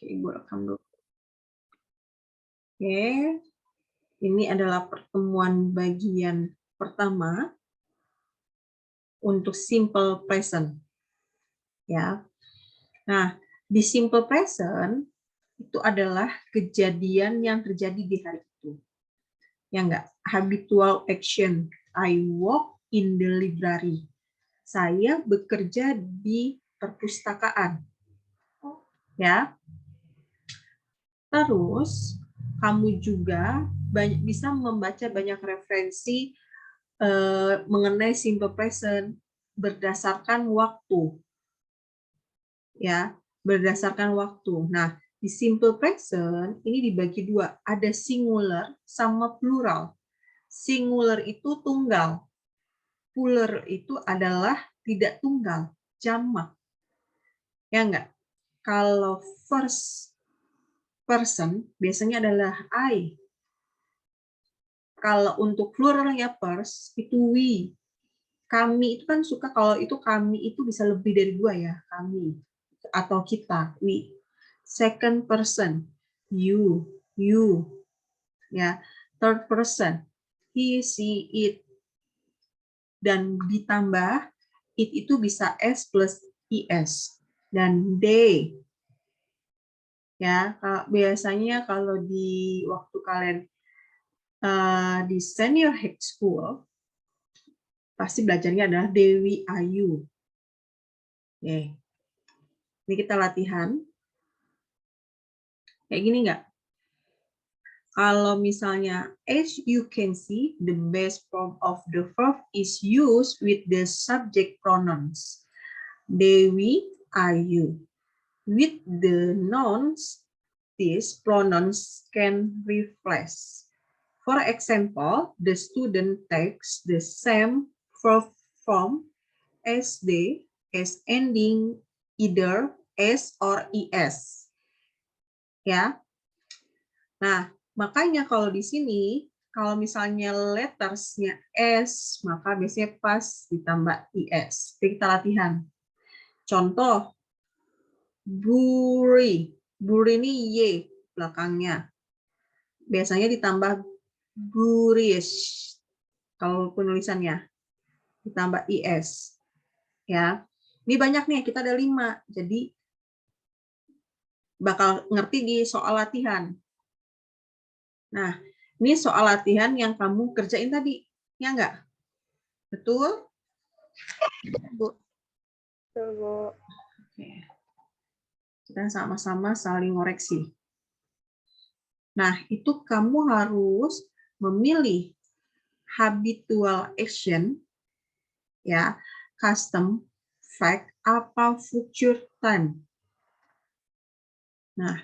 Oke, Ibu rekam dulu. Oke, ini adalah pertemuan bagian pertama untuk simple present. Ya. Nah, di simple present itu adalah kejadian yang terjadi di hari itu. Ya enggak? Habitual action. I walk in the library. Saya bekerja di perpustakaan. Ya. Terus kamu juga bisa membaca banyak referensi mengenai simple present berdasarkan waktu. Ya, berdasarkan waktu. Nah, di simple present ini dibagi dua, ada singular sama plural. Singular itu tunggal, plural itu adalah tidak tunggal, jamak. Ya enggak? Kalau first person biasanya adalah I. Kalau untuk pluralnya pers itu we. Kami itu kan suka kalau itu kami itu bisa lebih dari dua ya, kami atau kita, we. Second person, you, ya. Third person, he, she, it. Dan ditambah it itu bisa s plus es dan they. Ya, biasanya kalau di waktu kalian di senior high school pasti belajarnya adalah Dewi Ayu. Oke. Ini kita latihan. Kayak gini nggak? Kalau misalnya, as you can see, the base form of the verb is used with the subject pronouns. Dewi, Ayu. With the nouns, these pronouns can replace. For example, the student takes the same verb form as they, as ending either s or es. Ya. Nah, makanya kalau di sini, kalau misalnya lettersnya S, maka biasanya pas ditambah IS. Jadi kita latihan. Contoh, buri. Buri ini Y belakangnya. Biasanya ditambah burish. Kalau penulisannya. Ditambah IS. Ya. Ini banyak nih, kita ada 5. Jadi, bakal ngerti di soal latihan. Nah, ini soal latihan yang kamu kerjain tadi, ya enggak? Betul? Bu. Betul, Bu. Oke. Kita sama-sama saling ngoreksi. Nah, itu kamu harus memilih habitual action, ya, custom, fact, apa future time. Nah,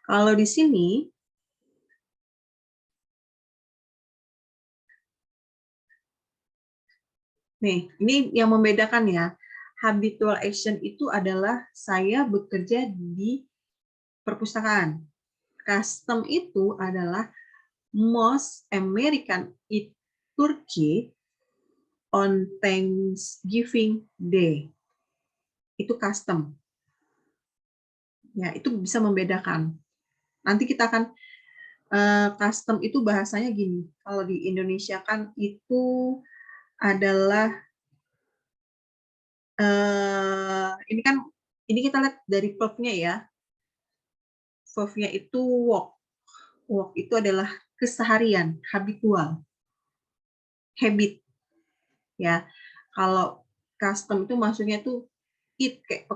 kalau di sini, nih, ini yang membedakan ya. Habitual action itu adalah saya bekerja di perpustakaan. Custom itu adalah most American eat turkey on Thanksgiving Day. Itu custom. Ya, itu bisa membedakan. Nanti kita akan custom itu bahasanya gini. Kalau di Indonesia kan itu adalah ini kan ini kita lihat dari verb-nya ya. Verb-nya itu walk. Walk itu adalah keseharian, habitual. Habit. Ya. Kalau custom itu maksudnya tuh eat kayak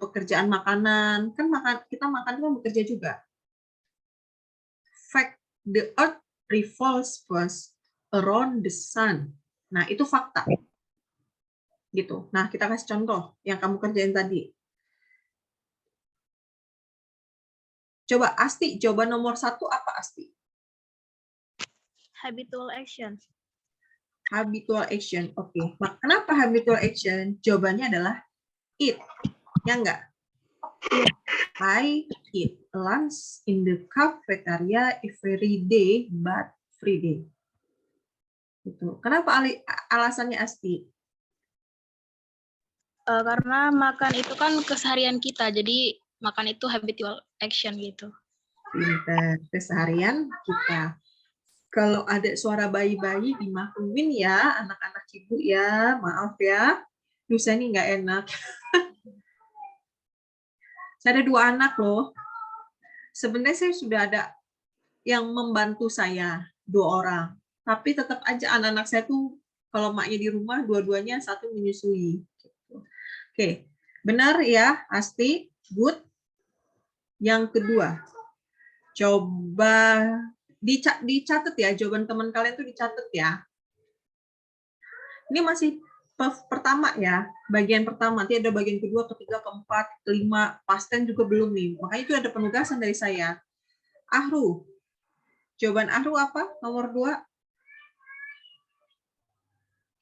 pekerjaan makanan. Kan kita makan kan bekerja juga. Fact, the earth revolves first around the sun. Nah, itu fakta. Gitu. Nah, kita kasih contoh yang kamu kerjain tadi. Coba Asti, coba nomor 1 apa Asti? Habitual action. Habitual action. Oke. Kenapa habitual action? Jawabannya adalah eat. Ya enggak? I eat lunch in the cafeteria every day but Friday. Gitu. Kenapa alasannya Asti? Karena makan itu kan keseharian kita, jadi makan itu habitual action gitu. Pinter. Keseharian kita. Kalau ada suara bayi-bayi dimaklumin ya, anak-anak ibu ya, maaf ya. Duh, saya ini nggak enak. Saya ada 2 anak loh. Sebenarnya saya sudah ada yang membantu saya, 2 orang. Tapi tetap aja anak-anak saya tuh kalau maknya di rumah, dua-duanya satu menyusui. Oke, benar ya, Asti. Good. Yang kedua, coba dicatat ya, jawaban teman kalian tuh dicatat ya. Ini masih pertama ya, bagian pertama. Nanti ada bagian kedua, ketiga, keempat, kelima, pasten juga belum nih. Makanya itu ada penugasan dari saya. Ahru. Jawaban Ahru apa? Nomor 2.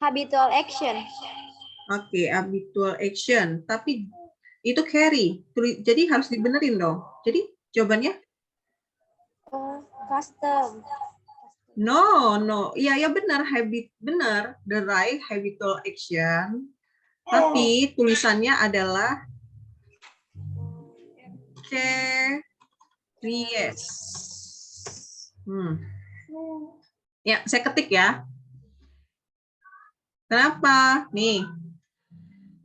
Habitual action. Oke, habitual action. Tapi itu carry. Jadi harus dibenerin dong. Jadi jawabannya? Custom. No. Iya, ya benar. Benar. The right habitual action. Tapi tulisannya adalah carries. Ya, saya ketik ya. Kenapa? Nih.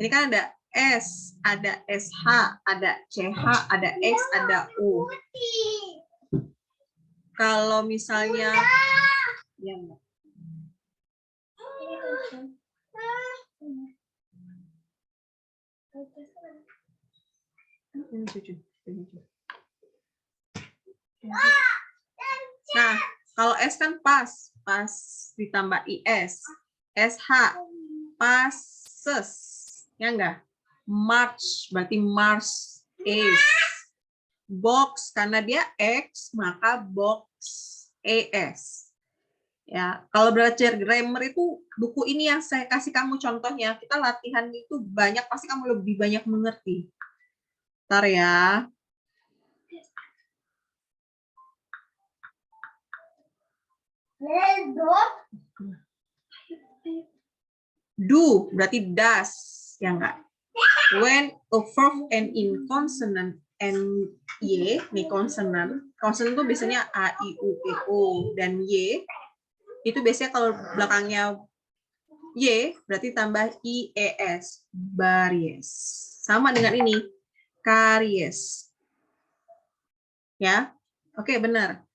Ini kan ada S, ada SH, ada CH, ada X, ada U. Kalau misalnya ya, nah, kalau S kan pas ditambah IS. SH, passes. Ya enggak? March, berarti Mars is. Box, karena dia X, maka box ES. Ya, kalau belajar grammar itu buku ini yang saya kasih kamu contohnya. Kita latihan itu banyak, pasti kamu lebih banyak mengerti. Ntar ya. Do berarti does, ya enggak? When a verb end in consonant and y, nih consonant itu biasanya a, i, u, e, o, dan y. Itu biasanya kalau belakangnya y berarti tambah i, e, s, baries. Sama dengan ini, karies. Ya, oke benar.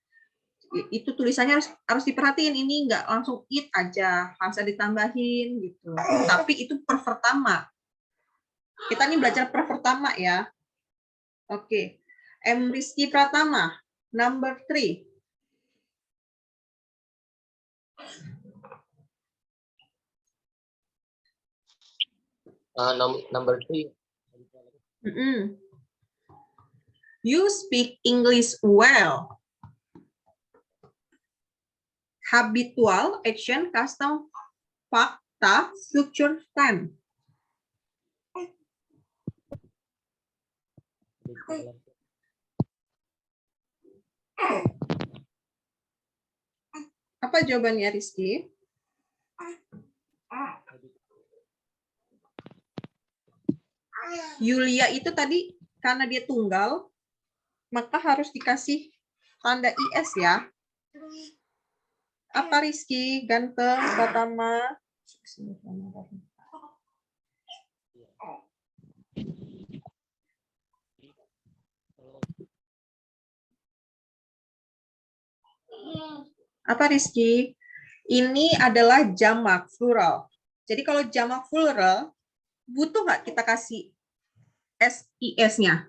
Itu tulisannya harus diperhatiin, ini nggak langsung it aja, harus ditambahin gitu. Tapi itu per pertama. Kita ini belajar per pertama ya. Oke. M. Rizky Pratama, number 3. Number 3. You speak English well. Habitual, action, custom, fakta, future time. Apa jawabannya, Rizky? Yulia itu tadi karena dia tunggal, maka harus dikasih tanda IS ya. Apa Rizky? Ganteng, Pratama. Apa Rizky? Ini adalah jamak plural. Jadi kalau jamak plural, butuh nggak kita kasih SIS-nya?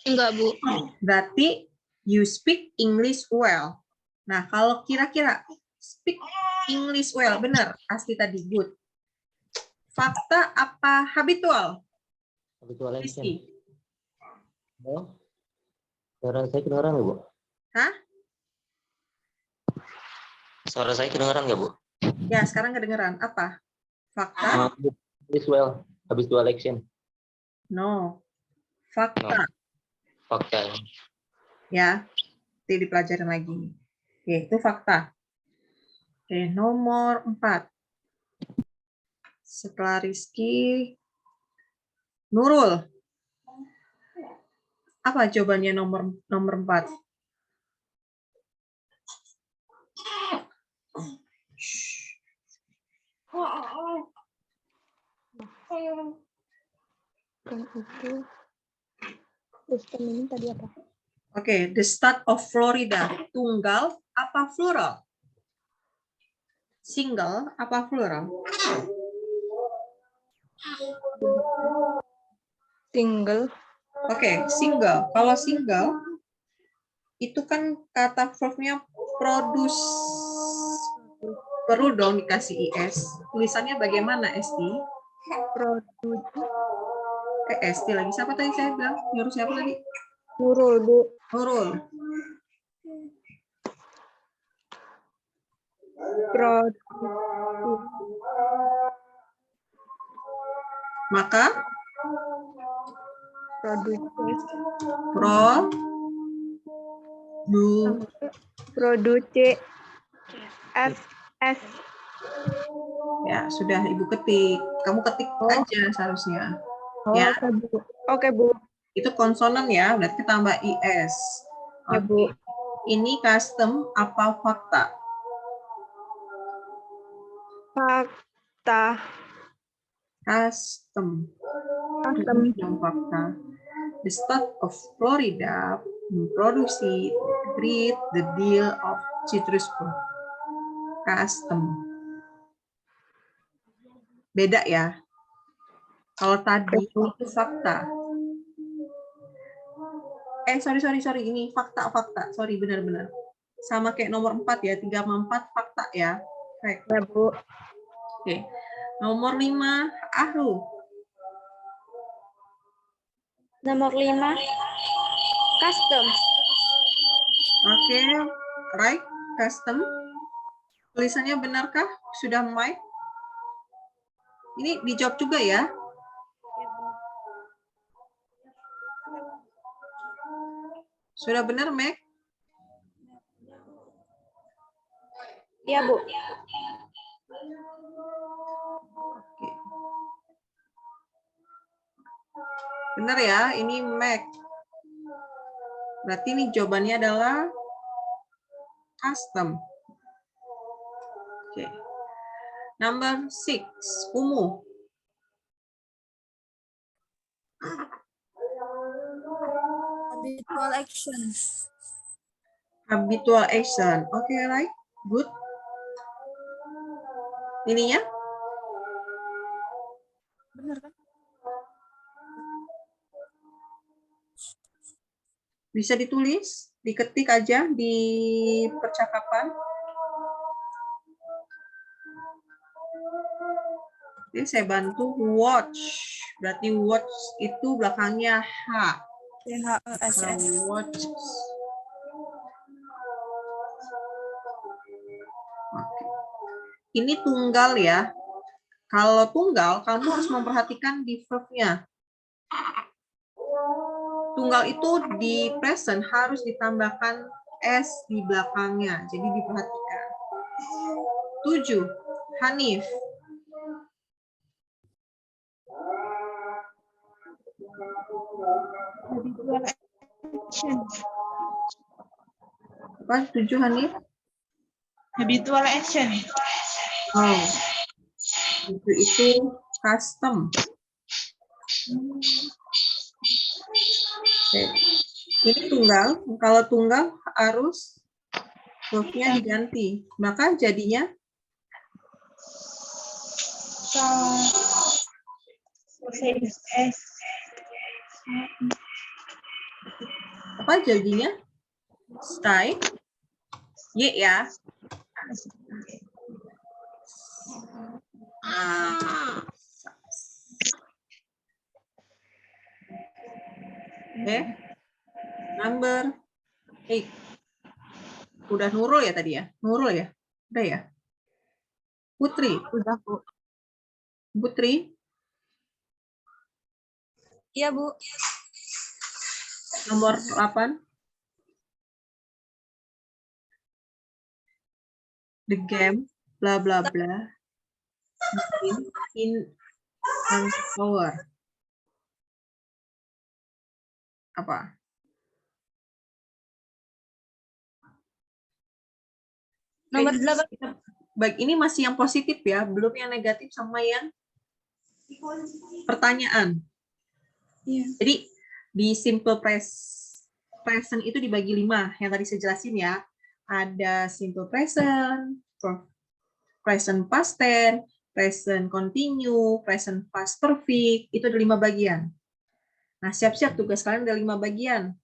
Enggak, Bu. Berarti you speak English well. Nah, kalau kira-kira speak English well, benar, Asti tadi, good. Fakta apa habitual? Habitual action. Rizky. Suara saya kedengaran nggak, Bu? Hah? Suara saya kedengaran nggak, Bu? Ya, sekarang kedengeran. Apa? Fakta? Habitual. Habitual action. No. Fakta. No. Fakta. Ya, nanti dipelajarin lagi. Oke, itu fakta. Oke, nomor 4. Setelah Rizky, Nurul. Apa jawabannya nomor 4? Yang itu. Sistem ini tadi apa? Oke, the state of Florida. Tunggal apa plural? Single apa plural? Single. Oke, single. Kalau single, itu kan kata verb-nya produce. Perlu dong dikasih IS. Tulisannya bagaimana, Esti? Produce. Esti lagi. Siapa tadi saya bilang? Nyuruh siapa tadi? Nurul, Bu. Nurul. Produce. Maka Produce. Produce. S. Ya, sudah Ibu ketik. Kamu ketik aja seharusnya. Ya. Oke, Bu. Oke, Bu. Itu konsonan ya, berarti tambah IS. Ya, Bu. Ini custom apa fakta? Fakta. Custom. Ini dong fakta. The state of Florida memproduksi great the deal of citrus fruit. Custom. Beda ya. Kalau tadi itu fakta. Sorry. Ini fakta. Sorry, benar-benar. Sama kayak nomor 4 ya. 3 sama 4 fakta ya. Baik. Ya, Bu. Oke. Nomor 5, Ahru. Nomor 5. Custom. Oke. Right. Custom. Tulisannya benarkah? Sudah, Mike? Ini dijawab juga ya. Sudah benar, Meg? Ya, Bu. Oke. Benar ya, ini Meg. Berarti ini jawabannya adalah custom. Oke. Number 6, Umu. Habitual action. Habitual action. Oke, right? Good. Ininya? Benar kan? Bisa ditulis, diketik aja di percakapan. Oke, saya bantu. Watch. Berarti watch itu belakangnya H. THESS. Watch. Oke. Ini tunggal ya. Kalau tunggal, kamu harus memperhatikan di verb-nya. Tunggal itu di present harus ditambahkan S di belakangnya. Jadi diperhatikan. 7. Hanif. Habitual action. Apa? 7, Hanif? Habitual action. Oh. Itu custom. Oke. Ini tunggal. Kalau tunggal harus verb-nya diganti. Maka jadinya apa jadinya? Stay. Y ya. Oke. Number 8. Udah Nurul ya tadi ya? Nurul ya? Udah ya? Putri. Udah, Bu. Putri. Iya, Bu. Nomor 8. The game, bla bla bla. In an hour. Apa? Nomor Ini 8. baik, ini masih yang positif ya, belum yang negatif sama yang pertanyaan. Iya. Jadi di simple present itu dibagi 5 yang tadi saya jelasin ya. Ada simple present, present past tense, present continue, present past perfect, itu ada 5 bagian. Nah, siap-siap tugas kalian ada 5 bagian.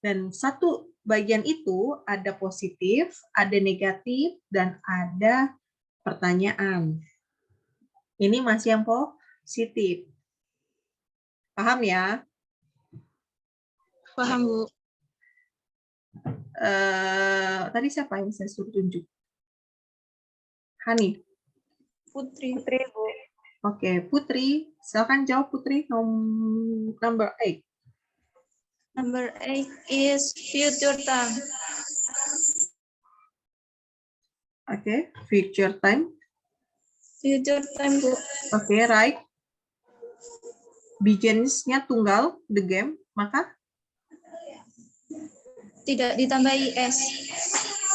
Dan satu bagian itu ada positif, ada negatif, dan ada pertanyaan. Ini masih yang positif. Paham ya? Paham, Bu. Tadi siapa yang saya suruh tunjuk? Hani. Putri. Bu. Oke, Putri. Silakan jawab, Putri. Number 8. Number 8 is future time. Oke, future time. Future time, Bu. Oke, right. Begins-nya tunggal, the game, maka Tidak ditambahi S.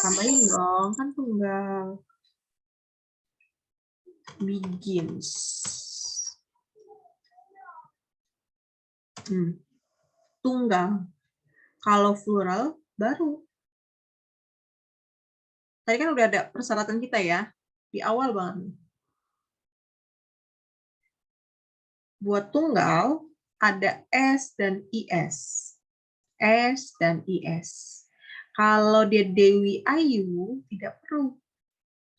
tambahin dong, kan tunggal. Begins. Tunggal. Kalau plural, baru. Tadi kan udah ada persyaratan kita ya, di awal banget. Buat tunggal, ada S dan IS. S dan IS. Kalau dia Dewi Ayu, tidak perlu.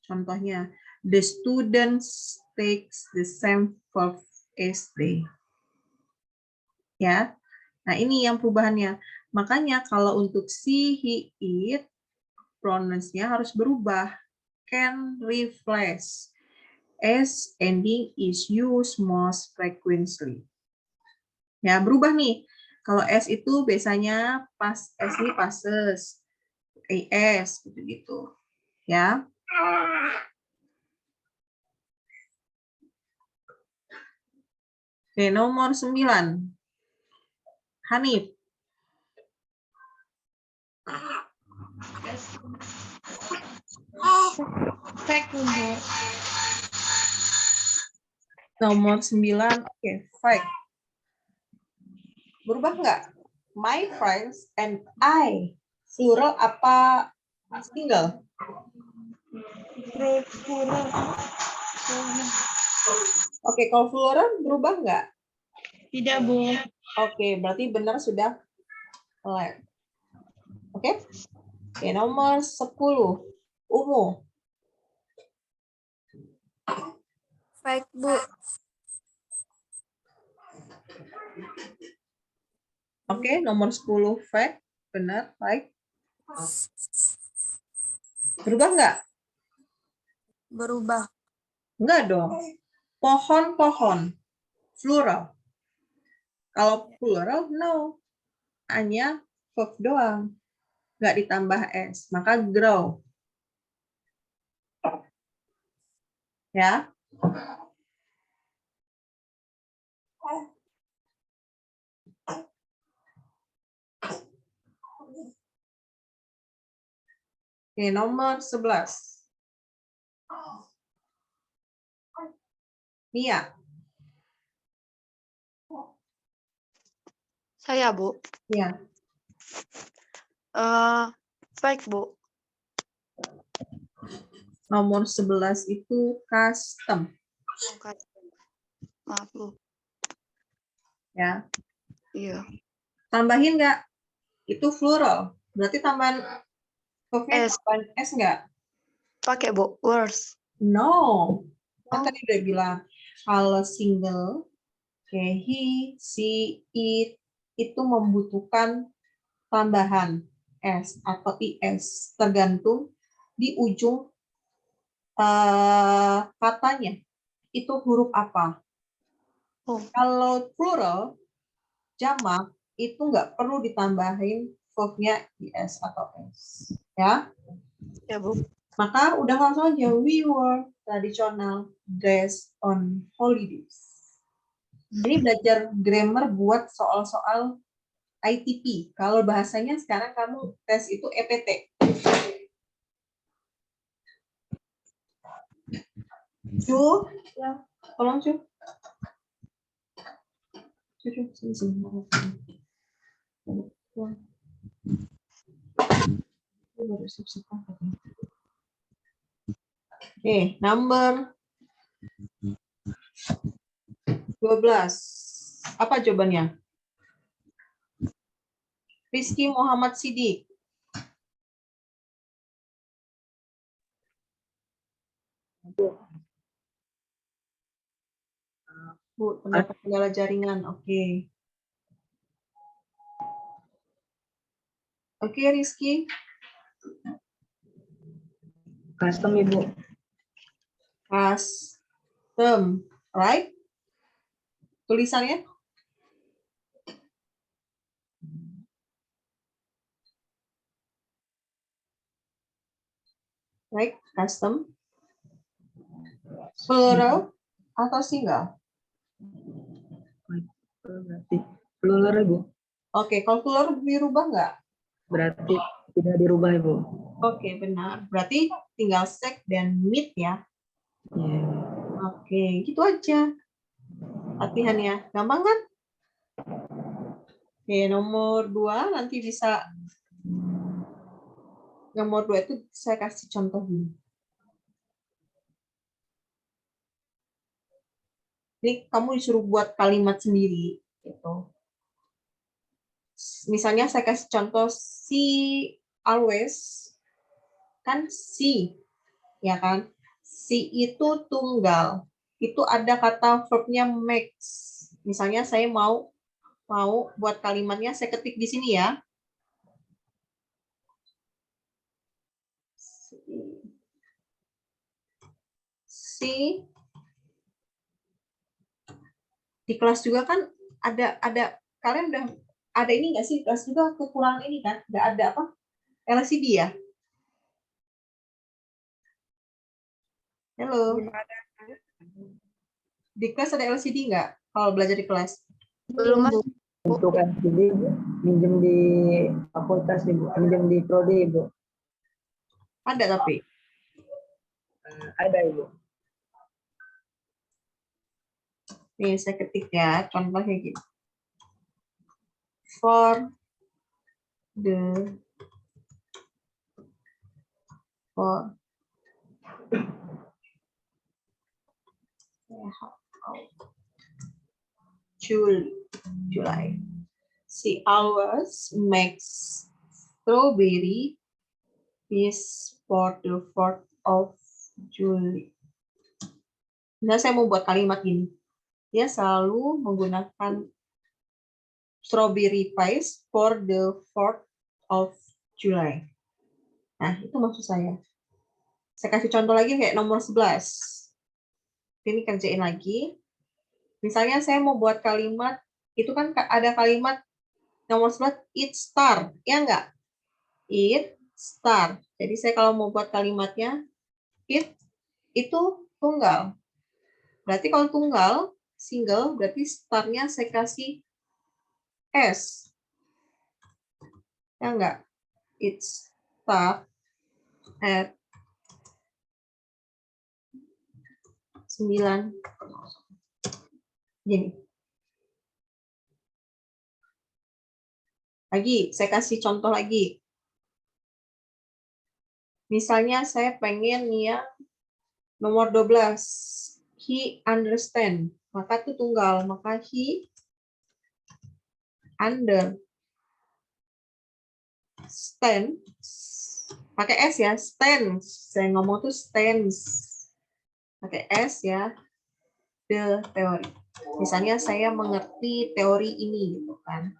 Contohnya, the students takes the same verb as they. Ya, nah ini yang perubahannya. Makanya kalau untuk she, he, it, pronouns-nya harus berubah. Can replace. S ending is used most frequently. Ya, berubah nih. Kalau S itu biasanya pas S ini passes. AS gitu-gitu. Ya. Oke, nomor 9. Hanif. Fact, Bu. Nomor 9. Oke, fact. Berubah nggak? My friends and I. Plural apa single? Plural. Oke, kalau plural berubah nggak? Tidak, Bu. Oke, berarti benar sudah lab. Oke? Oke, nomor 10. Ungu. Fact, Bu. Oke, nomor 10 fact. Benar, baik. Berubah nggak? Berubah. Enggak dong. Pohon-pohon. Plural. Kalau plural, no. Hanya verb doang. Nggak ditambah S. Maka grow. Ya. Oke, nomor 11. Nia. Saya, Bu. Ya. Fact, Bu. Nomor 11 itu custom. Maaf, Bu. Ya. Iya. Tambahin nggak? Itu plural. Berarti tambahan verbnya S. tambahan S nggak? Pakai, Bu. Worse. No. Kan tadi udah bilang. Kalau single, kayak he, she, it, itu membutuhkan tambahan S atau IS. Tergantung di ujung katanya. Itu huruf apa. Oh. Kalau plural, jamak, itu nggak perlu ditambahin verbnya IS atau S. Ya. Ya, Bu. Maka udah langsung aja, we were traditional dress on holidays. Ini belajar grammar buat soal-soal ITP. Kalau bahasanya sekarang kamu tes itu EPT. Cu, ya, tolong Cu. Cu, sini sini. Baru siap-siap angkat nih. Oke, number 12. Apa jawabannya? Rizky Muhammad Sidik. Bu, terdapat kendala jaringan. Oke. Oke, Rizky. Custom Ibu. Custom, right? Tulisannya? Right, custom. Plural atau single? Berarti plural Ibu. Oke, kalau plural dirubah nggak? Berarti tidak dirubah Ibu. Oke, benar. Berarti tinggal sek dan meet ya. Iya. Oke, gitu aja. Latihannya. Gampang kan? Oke, nomor 2 nanti bisa. Nomor 2 itu saya kasih contoh dulu. Ini kamu disuruh buat kalimat sendiri. Gitu. Misalnya saya kasih contoh she always. Kan she. Ya kan? She itu tunggal. Itu ada kata verbnya makes. Misalnya saya mau buat kalimatnya, saya ketik di sini ya. Si di kelas juga kan ada kalian udah ada ini nggak sih, kelas juga kekurangan ini kan, nggak ada apa LCD ya. Halo, di kelas ada LCD nggak kalau belajar di kelas? Belum, Bu. Untuk LCD minjem di fakultas Ibu, minjem di prodi Ibu. Ada tapi Ada Ibu. nih saya ketik ya, contohnya gitu. For July. She always makes strawberry pies for the 4th of July. Nah, saya mau buat kalimat gini. Dia selalu menggunakan strawberry pies for the 4th of July. Nah, itu maksud saya. Saya kasih contoh lagi kayak nomor 11. Ini kerjain lagi. Misalnya saya mau buat kalimat, itu kan ada kalimat nomor 11, it star, ya enggak? It star. Jadi saya kalau mau buat kalimatnya, it itu tunggal. Berarti kalau tunggal, single, berarti startnya saya kasih S. Ya enggak? It start at 9. Gini. Lagi, saya kasih contoh lagi. Misalnya saya pengen yang nomor 12. He understand. Maka itu tunggal. Maka he understand. Pakai S ya. Stands. Saya ngomong tuh stands. Pakai S ya. The teori. Misalnya saya mengerti teori ini gitu kan.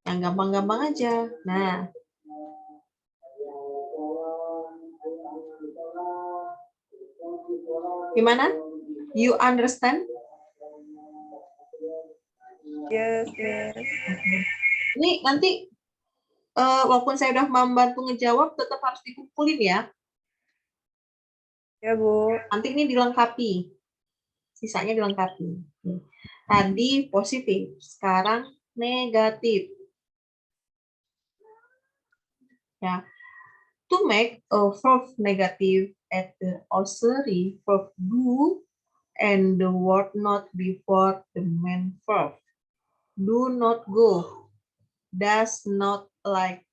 Yang gampang-gampang aja. Nah, gimana? You understand? Yes, yes. Ini nanti walaupun saya udah membantu ngejawab, tetap harus dikumpulin ya. Ya, Bu. Nanti ini dilengkapi. Sisanya dilengkapi. Tadi positif, sekarang negatif. Ya. To make a verb negative at the auxiliary verb do and the word not before the main verb. Do not go. Does not like.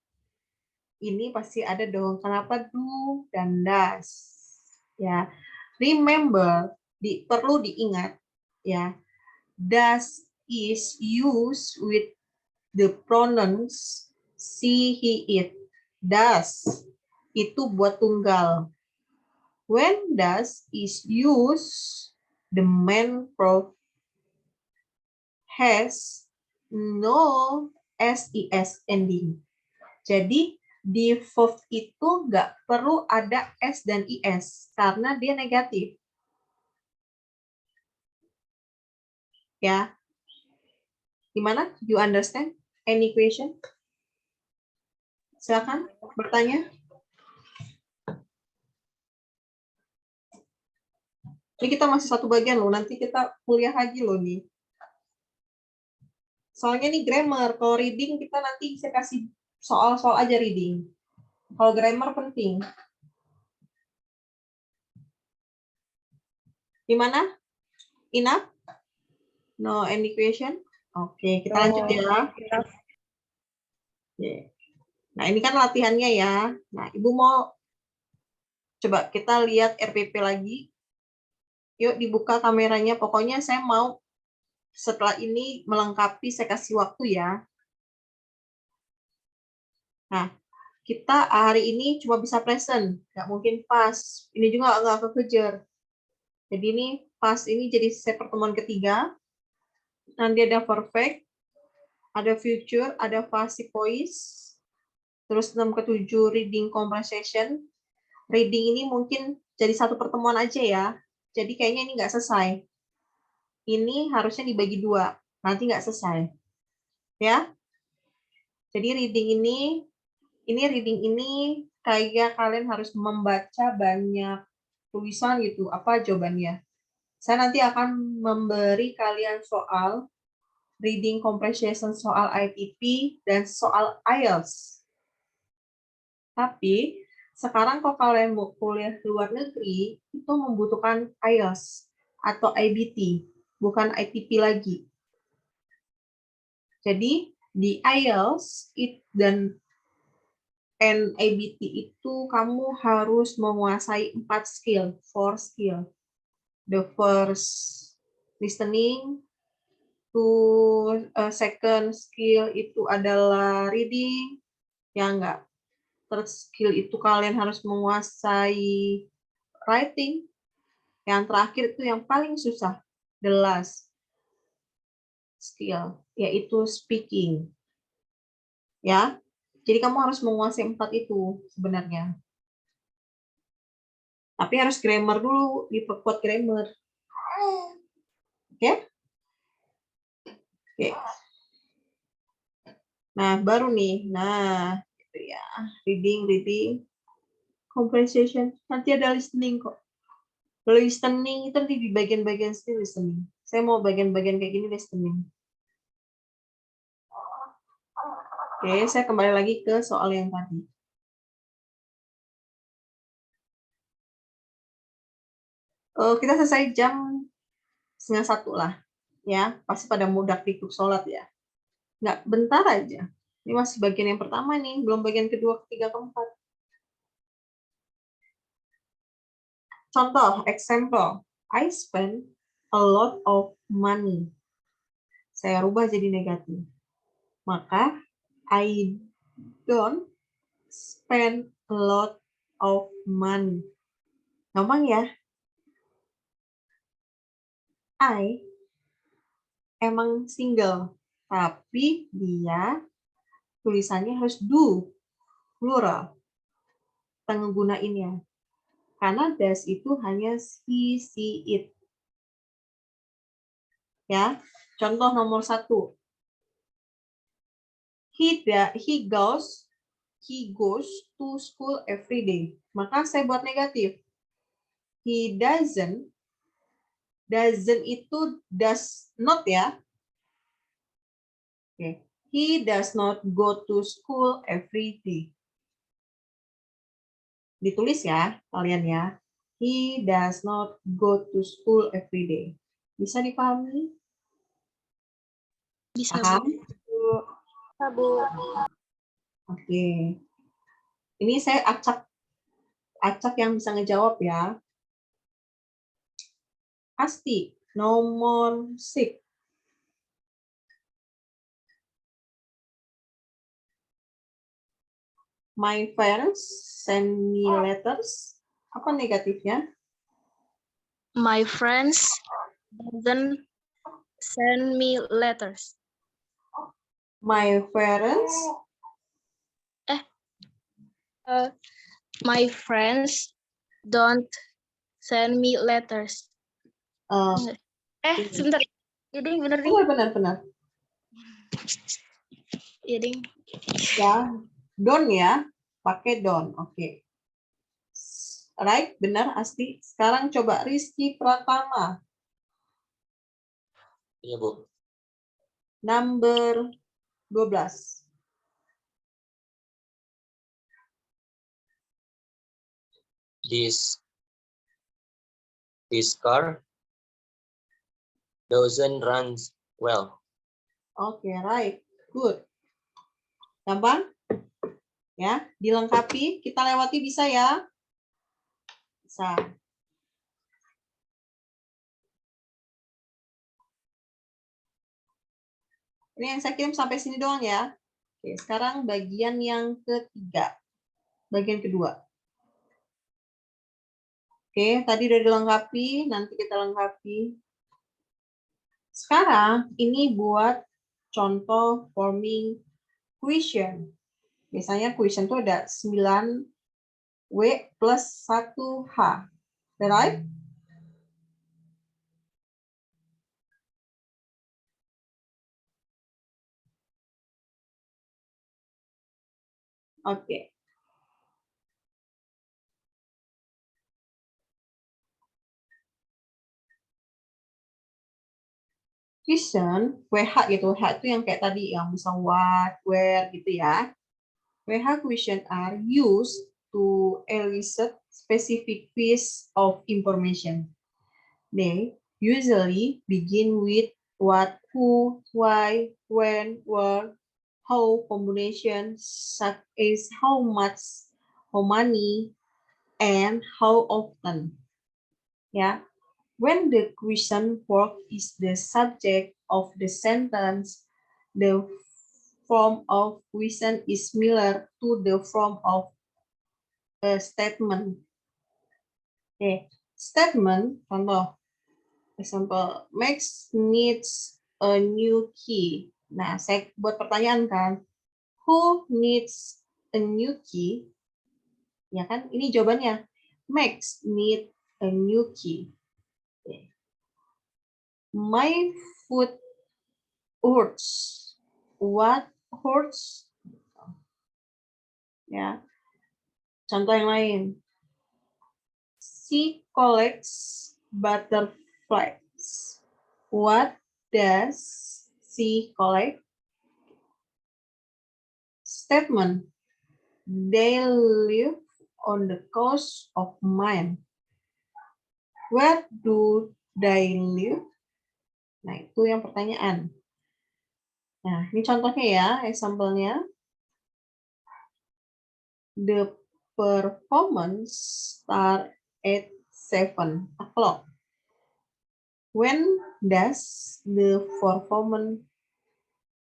Ini pasti ada dong. Kenapa do dan does? Ya. Remember, perlu diingat ya. Does is used with the pronouns she, he, it. Does itu buat tunggal. When does is used, the main verb has no SES ending. Jadi di verb itu nggak perlu ada S dan IS karena dia negatif. Ya, gimana? You understand? Any question? Silakan bertanya. Ini kita masih satu bagian loh, nanti kita kuliah lagi loh nih. Soalnya nih grammar, kalau reading kita nanti saya kasih soal-soal aja reading. Kalau grammar penting. Gimana? Enough? No any question? Oke, kita lanjut ya. Oke. Nah, ini kan latihannya ya. Nah, Ibu mau coba kita lihat RPP lagi. Yuk dibuka kameranya. Pokoknya saya mau setelah ini melengkapi, saya kasih waktu ya. Nah, kita hari ini cuma bisa present, nggak mungkin past. Ini juga nggak kekejar. Jadi ini past ini jadi saya pertemuan ketiga. Nanti ada perfect, ada future, ada passive voice. Terus 6 ke 7 reading comprehension. Reading ini mungkin jadi satu pertemuan aja ya. Jadi kayaknya ini nggak selesai. Ini harusnya dibagi 2. Nanti nggak selesai. Ya. Jadi reading ini kayak kalian harus membaca banyak tulisan gitu. Apa jawabannya? Saya nanti akan memberi kalian soal reading comprehension, soal ITP, dan soal IELTS. Tapi sekarang kalau kalian mau kuliah luar negeri, itu membutuhkan IELTS atau IBT, bukan ITP lagi. Jadi di IELTS dan IBT itu kamu harus menguasai 4 skill, 4 skill. The first listening, second skill itu adalah reading, ya enggak. Third skill itu kalian harus menguasai writing. Yang terakhir itu yang paling susah, the last skill, yaitu speaking. Ya, jadi kamu harus menguasai 4 itu sebenarnya. Tapi harus grammar dulu, diperkuat grammar. Oke? Oke. Nah, baru nih. Nah, itu ya. Reading, comprehension. Nanti ada listening kok. Listening itu nanti di bagian-bagian sini listening. Saya mau bagian-bagian kayak gini listening. Oke, saya kembali lagi ke soal yang tadi. Kita selesai jam 12:30 lah. Ya, pasti pada mudah ikut sholat ya. Nggak, bentar aja. Ini masih bagian yang pertama nih, belum bagian kedua, ketiga, keempat. Contoh, example. I spend a lot of money. Saya rubah jadi negatif. Maka, I don't spend a lot of money. Gampang ya? I emang single, tapi dia tulisannya harus do, plural, penggunainnya. Karena does itu hanya he, she, it. Ya, contoh nomor 1. He goes to school every day. Maka saya buat negatif. He doesn't itu does not ya. Okay. He does not go to school every day. Ditulis ya, kalian ya. He does not go to school every day. Bisa dipahami? Bisa, Paham? Bu. Bu. Oke. Ini saya acak yang bisa ngejawab ya. Pasti. Nomor 6. My parents send me letters. Apa negatifnya? My friends doesn't send me letters. My parents My friends don't send me letters. Sebentar. Jadi bener nih. benar. Ya, Ding. Ya, don't ya. Pakai don't. Oke. Right, benar Asti. Sekarang coba Rizky Pratama. Iya, Bu. Number 12. This car doesn't run well. Oke, right. Good. Gampang? Ya, dilengkapi. Kita lewati bisa ya? Bisa. Ini yang saya kirim sampai sini doang ya. Oke, sekarang bagian yang ketiga. Bagian kedua. Oke, tadi udah dilengkapi, nanti kita lengkapi. Sekarang ini buat contoh forming question. Biasanya question itu ada 9W plus 1H. Right? Oke. Question, WH gitu. WH itu yang kayak tadi, yang bisa what, where gitu ya. WH question are used to elicit specific piece of information. They usually begin with what, who, why, when, where, how combination, such as how much, how many, and how often. Yeah. When the question form is the subject of the sentence, the form of question is similar to the form of a statement. Okay. Statement, contoh. Example, Max needs a new key. Nah, saya buat pertanyaan kan, who needs a new key? Ya kan, ini jawabannya. Max need a new key. Okay. My foot hurts. What hurts? Ya. Contoh yang lain. She collects butterflies. What does she collect? Statement. They live on the coast of Maine. Where do they live? Nah, itu yang pertanyaan. Nah, ini contohnya ya, example-nya. The performance start at 7 o'clock. When does the performance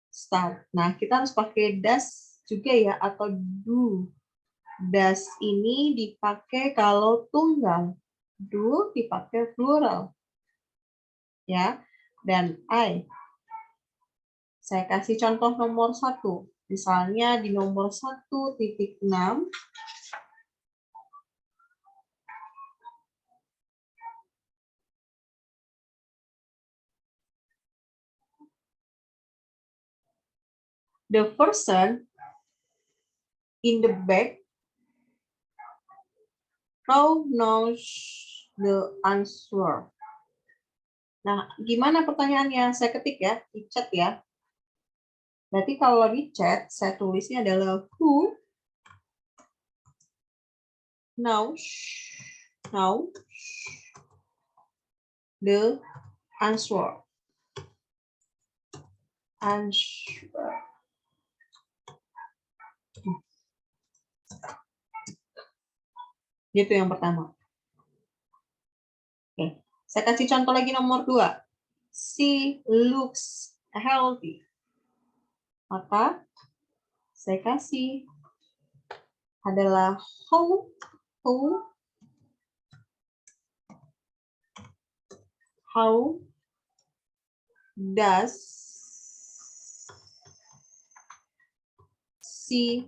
start? Nah, kita harus pakai does juga ya, atau do. Does ini dipakai kalau tunggal. Do dipakai plural. Ya, dan I. Saya kasih contoh nomor 1. Misalnya di nomor 1.6, the person in the back row knows the answer. Nah, gimana pertanyaannya? Saya ketik ya, di chat ya. Berarti kalau di chat, saya tulisnya adalah who Now, the answer. Gitu yang pertama. Oke. Saya kasih contoh lagi nomor 2. She looks healthy. Maka saya kasih adalah how does she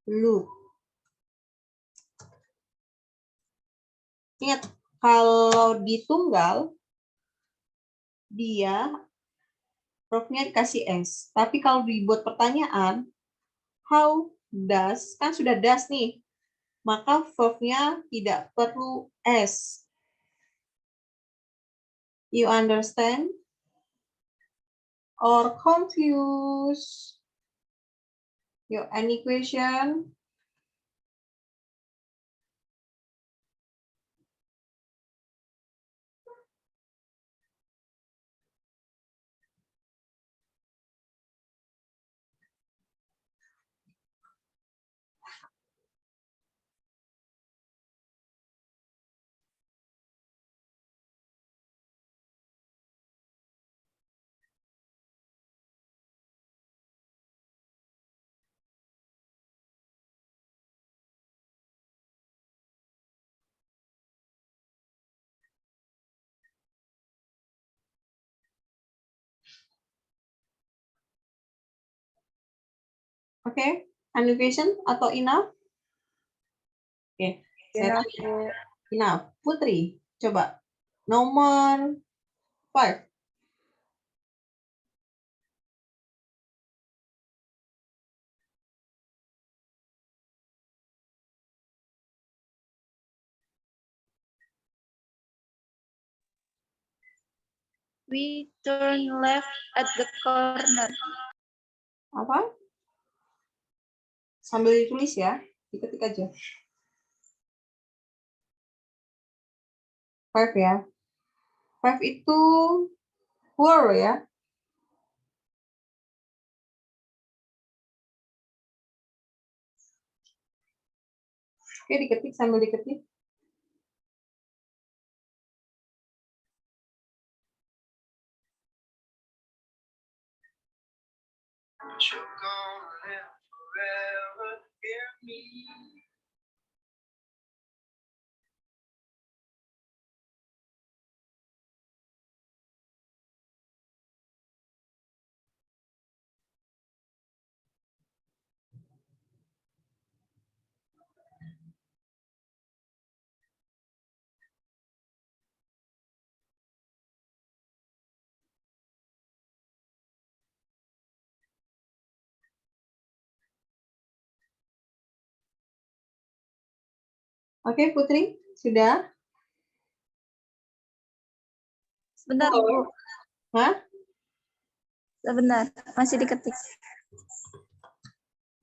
look? Ingat, kalau di tunggal, dia verb-nya dikasih S. Tapi kalau dibuat pertanyaan, how does, kan sudah does nih. Maka verb-nya tidak perlu S. You understand? Or confused? Any question? Oke, any question atau enough? Oke, enough. Putri, coba. Nomor 5. We turn left at the corner. Apa? Sambil ditulis ya, diketik aja. 5 ya. 5 itu were ya. Oke, diketik sambil diketik. Oke, Putri, sudah? Sebentar, Bu. Hah? Sebentar, masih diketik.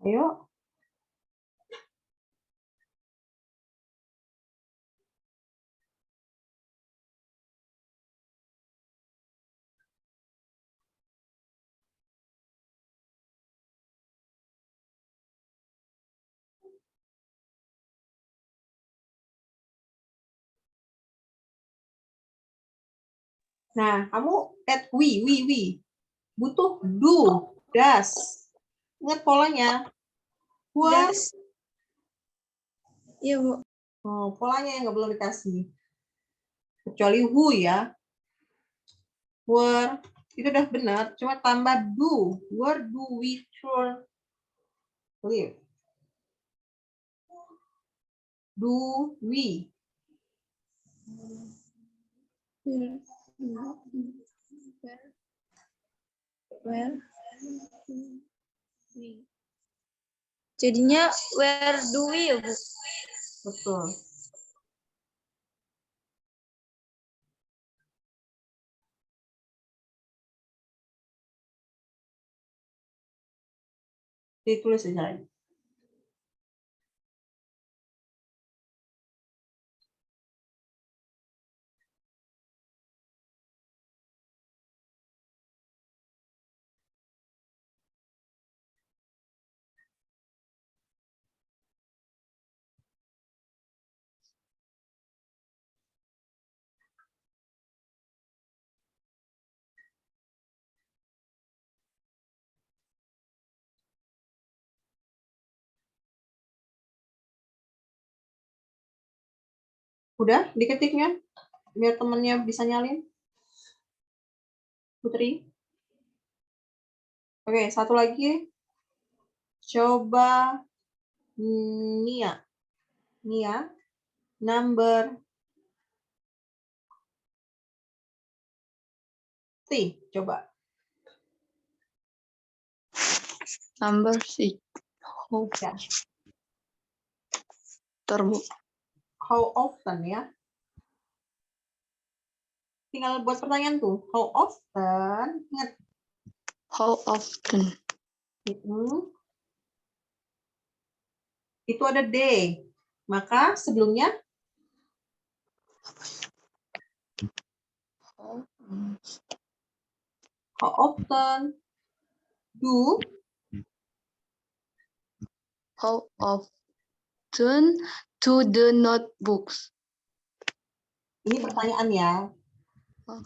Ayo. Nah, kamu add we. Butuh do, does. Ingat polanya. Were. Das. Iya, Bu. Oh, polanya yang nggak belum dikasih. Kecuali who ya. Were. Itu udah benar. Cuma tambah do. Where do we turn live? Do we? Where we. Jadinya where do we ya, Bu? Betul. Ditulis aja lagi. Udah diketiknya? Biar temennya bisa nyalin. Putri. Oke, satu lagi. Coba Nia. Nia, number 3. Coba. Number 6. Oh, Ya. Bu. How often ya? Tinggal buat pertanyaan tuh. How often? Ingat. How often? Itu ada day. Maka sebelumnya how often do How often to the notebooks? ini pertanyaan ya. How,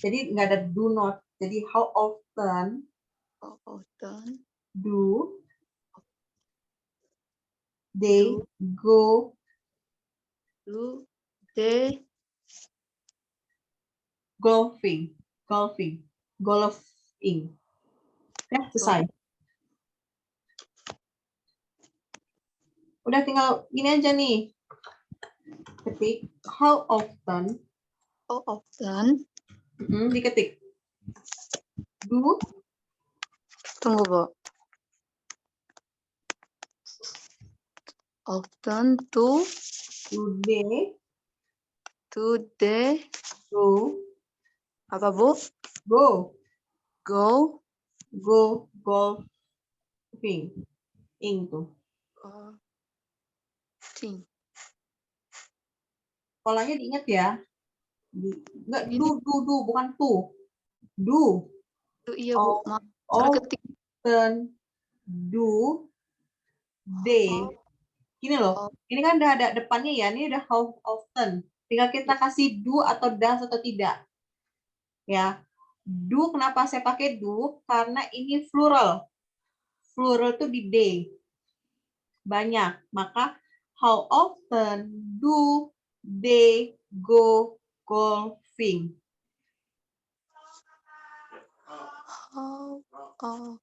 Jadi nggak ada do not. Jadi how often how often do they do go do they golfing? Golfing. Golfing. Ya, selesai. Udah tinggal gini aja nih. Ketik how often. Diketik. Do Tunggu, Bu. Often to they go apa, Bu? go Go golfing. Ing tuh. Ting. Polanya diingat ya. Enggak Ini. do bukan tuh. Do. Iya, Bu. Of- Maaf. Salah ketik. Often do they. Gini loh. Ini kan udah ada depannya ya. Ini udah how often. Tinggal kita kasih do atau does atau tidak. Ya. Do kenapa saya pakai do? Karena ini plural. Plural itu di day. Banyak. Maka how often do they go golfing? How of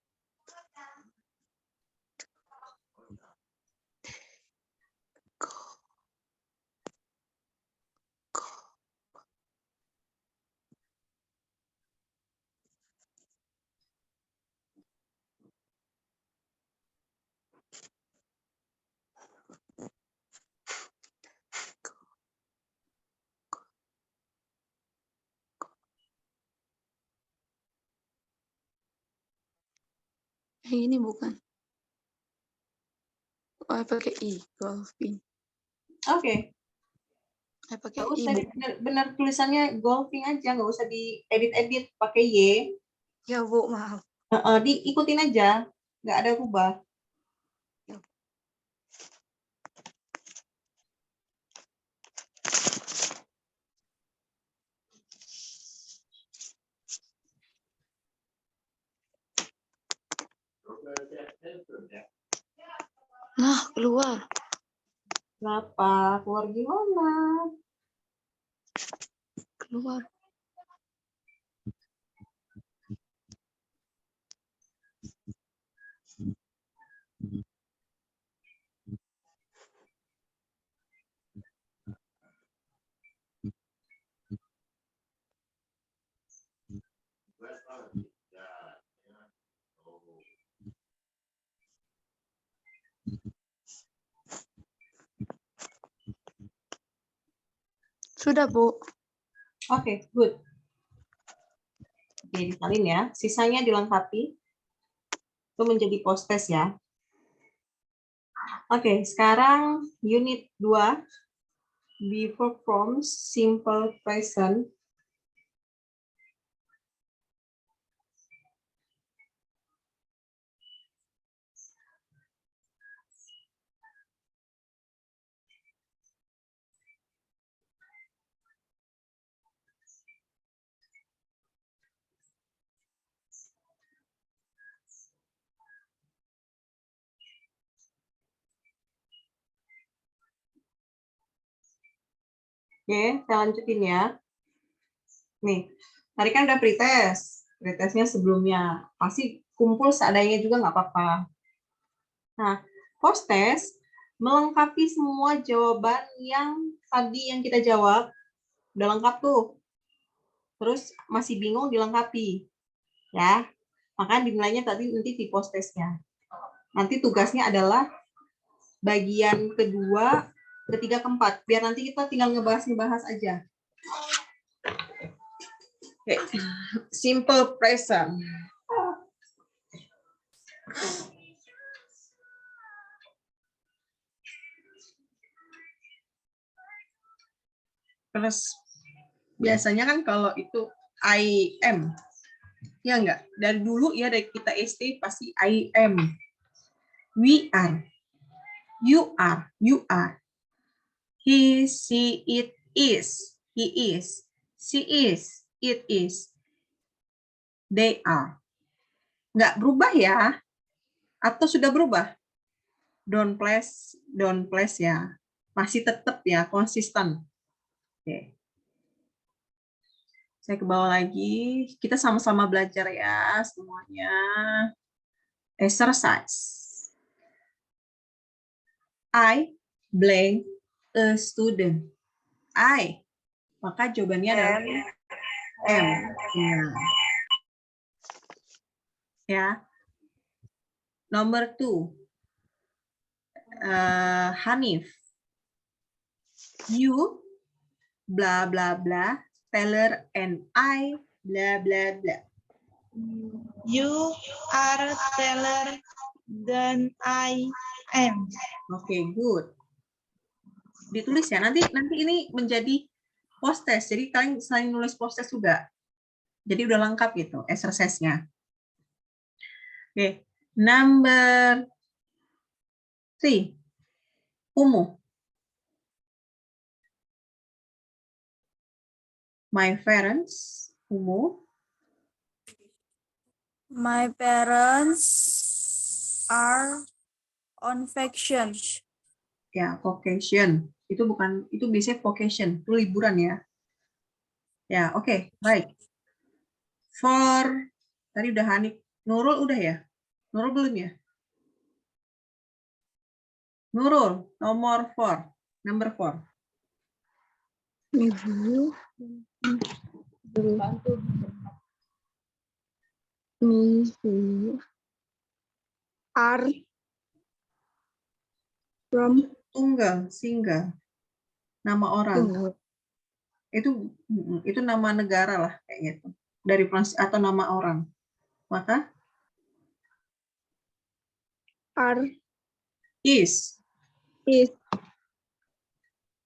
ini bukan. Oh, pakai i golfing. Oke. Pakai Nggak i, usah Bu. benar tulisannya golfing aja, nggak usah diedit-edit pakai y. Ya, Bu, maaf. Diikutin aja, nggak ada rubah. Nah, keluar. Kenapa? Keluar gimana? Keluar. Sudah, Bu. Oke, good. Oke, disalin ya. Sisanya dilengkapi. Itu menjadi post test ya. Oke, sekarang unit 2. Before forms simple present. Oke, saya lanjutin ya. Nih, tadi kan udah pretest. Pretestnya sebelumnya. Pasti kumpul seadanya juga nggak apa-apa. Nah, post-test melengkapi semua jawaban yang tadi yang kita jawab. Udah lengkap tuh. Terus masih bingung dilengkapi. Ya, maka dinilainya tadi nanti di post-testnya. Nanti tugasnya adalah bagian kedua, ketiga, keempat. Biar nanti kita tinggal ngebahas aja. Oke, simple present. Terus biasanya kan kalau itu I am, ya enggak? Dari dulu ya dari kita SD pasti I am. We are. You are. You are. He, she, it is. He is. She is. It is. They are. Enggak berubah ya? Atau sudah berubah? Don't place ya. Masih tetap ya, konsisten. Oke. Saya ke bawah lagi. Kita sama-sama belajar ya semuanya. Exercise. I blank a student. I. Maka jawabannya adalah M. Ya. Nomor 2. Hanif. You bla bla bla, Taylor and I bla bla bla. You are Taylor dan I am. Oke, good. Ditulis ya. Nanti ini menjadi post test. Jadi kalian selain nulis post test juga. Jadi udah lengkap gitu exercise-nya. Oke, number 3. Umu. My parents, Umu. My parents are on vacation. Ya, vacation. Itu biasanya vacation, itu liburan ya. Ya, oke, baik. For, tadi udah Hanif. Nurul udah ya? Nurul belum ya? Nurul, nomor 4. Number 4. Ibu. Ibu. Are from Tunggal, single. Nama orang. Itu nama negara lah kayak gitu. Dari atau nama orang. Maka are is.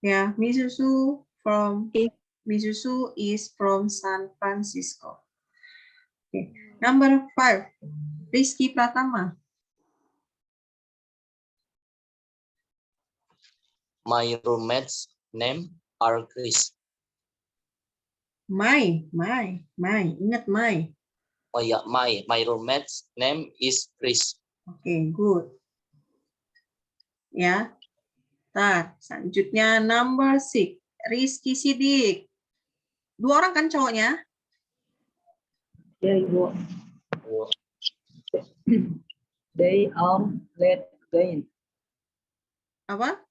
Ya, Misuzu is from San Francisco. Okay. Number 5. Rizky Pratama. My roommate's name are Chris. My. Ingat my. Oh ya, my roommate's name is Chris. Oke, good. Ya. Ntar, selanjutnya number 6. Rizky Sidik. 2 orang kan cowoknya? Ya, Ibu. They are late again. Apa?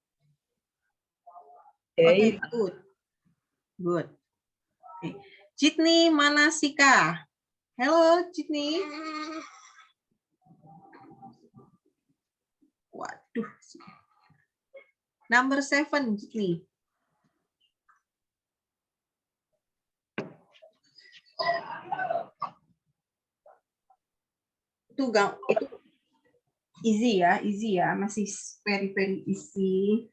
They Oke, good. Good. Oke. Jitni Manasika. Halo, Jitni. Waduh. Number 7, Jitni. Itu easy ya, masih very easy.